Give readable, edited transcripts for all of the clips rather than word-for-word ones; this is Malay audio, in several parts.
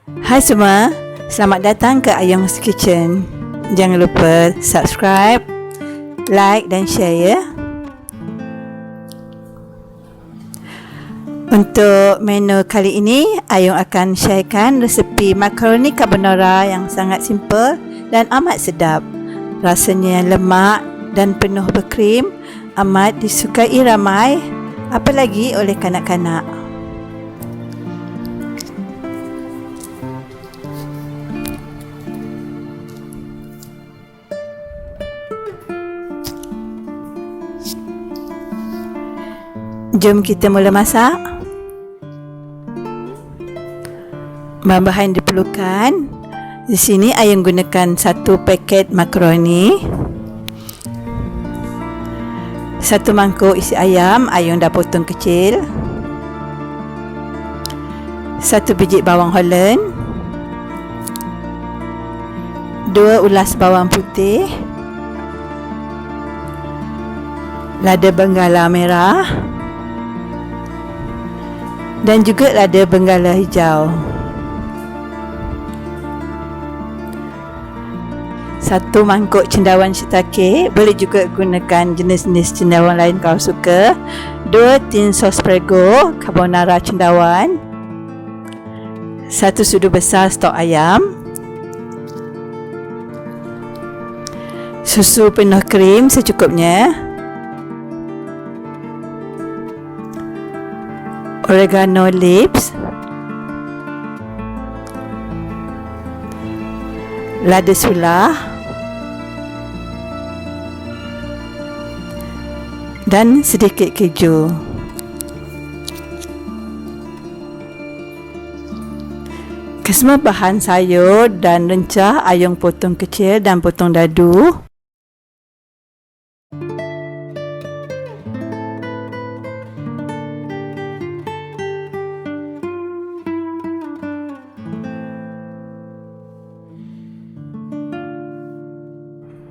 Hai semua, selamat datang ke Ayung's Kitchen. Jangan lupa subscribe, like dan share ya. Untuk menu kali ini, Ayung akan sharekan resepi makaroni carbonara yang sangat simple dan amat sedap. Rasanya lemak dan penuh berkrim, amat disukai ramai, apalagi oleh kanak-kanak. Jom kita mula masak. Bahan-bahan diperlukan. Di sini Ayung gunakan 1 paket makaroni, 1 mangkuk isi ayam Ayung dah potong kecil, 1 biji bawang Holland, 2 ulas bawang putih, lada benggala merah dan juga lada benggala hijau. 1 mangkuk cendawan shiitake, boleh juga gunakan jenis-jenis cendawan lain kalau suka. 2 tin sos prego carbonara cendawan, 1 sudu besar stok ayam, susu penuh krim secukupnya, oregano leaves, lada sulah dan sedikit keju. Kesemua bahan sayur dan rencah Ayung potong kecil dan potong dadu.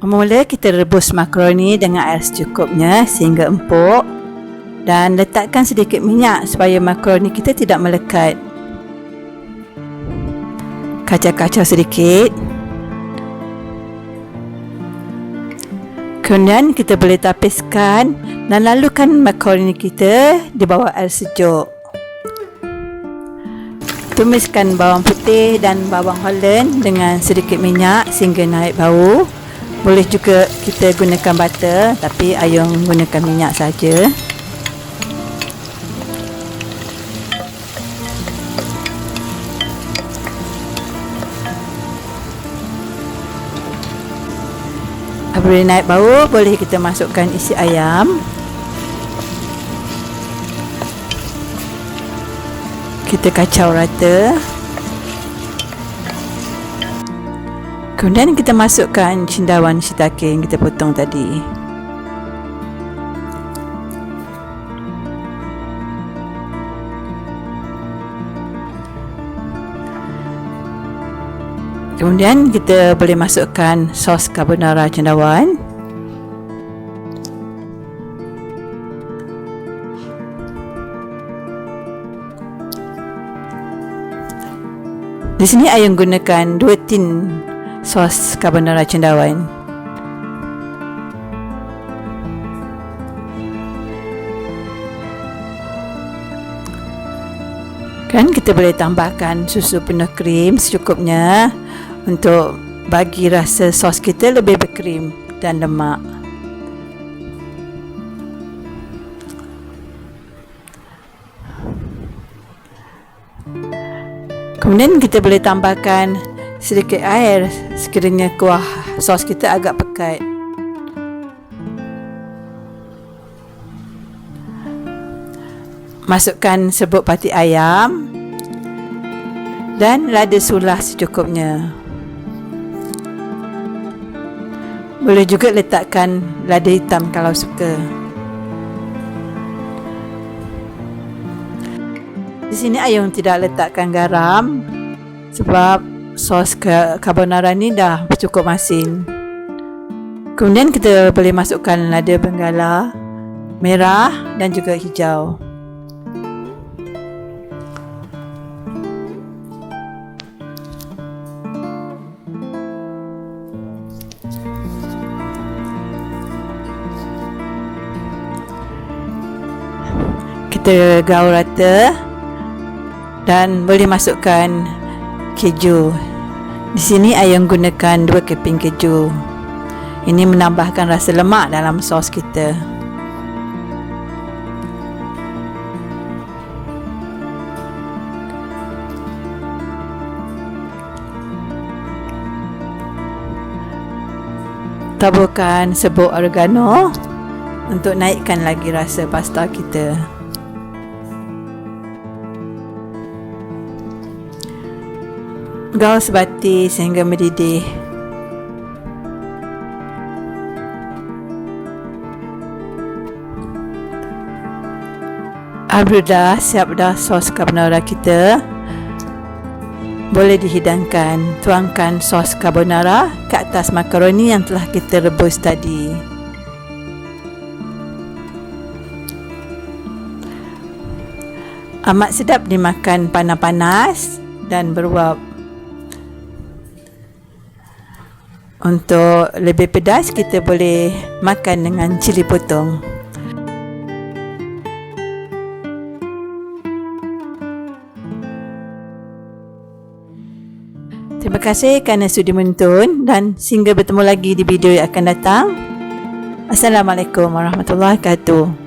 Mula kita rebus makaroni dengan air secukupnya sehingga empuk dan letakkan sedikit minyak supaya makaroni kita tidak melekat. Kacau-kacau sedikit. Kemudian kita boleh tapiskan dan lalukan makaroni kita di bawah air sejuk. Tumiskan bawang putih dan bawang Holland dengan sedikit minyak sehingga naik bau. Boleh juga kita gunakan butter, tapi Ayung gunakan minyak saja. Apabila naik bau, boleh kita masukkan isi ayam. Kita kacau rata. Kemudian kita masukkan cendawan shiitake yang kita potong tadi. Kemudian kita boleh masukkan sos carbonara cendawan. Di sini Ayung gunakan 2 tin sos carbonara cendawan. Kan kita boleh tambahkan susu penuh krim secukupnya untuk bagi rasa sos kita lebih berkrim dan lemak. Kemudian kita boleh tambahkan sedikit air sekiranya kuah sos kita agak pekat. Masukkan serbuk patik ayam dan lada sulah secukupnya. Boleh juga letakkan lada hitam kalau suka. Di sini Ayung tidak letakkan garam sebab sos carbonara ni dah cukup masin. Kemudian kita boleh masukkan lada benggala merah dan juga hijau. kita gaul rata dan boleh masukkan keju. Di sini ayah gunakan 2 keping keju. Ini menambahkan rasa lemak dalam sos kita. Taburkan serbuk oregano untuk naikkan lagi rasa pasta kita. Gaul sebati sehingga mendidih. Apabila siap dah sos carbonara kita, boleh dihidangkan. Tuangkan sos carbonara ke atas makaroni yang telah kita rebus tadi. Amat sedap dimakan panas-panas dan beruap. Untuk lebih pedas, kita boleh makan dengan cili potong. Terima kasih kerana sudi menonton dan sehingga bertemu lagi di video yang akan datang. Assalamualaikum warahmatullahi wabarakatuh.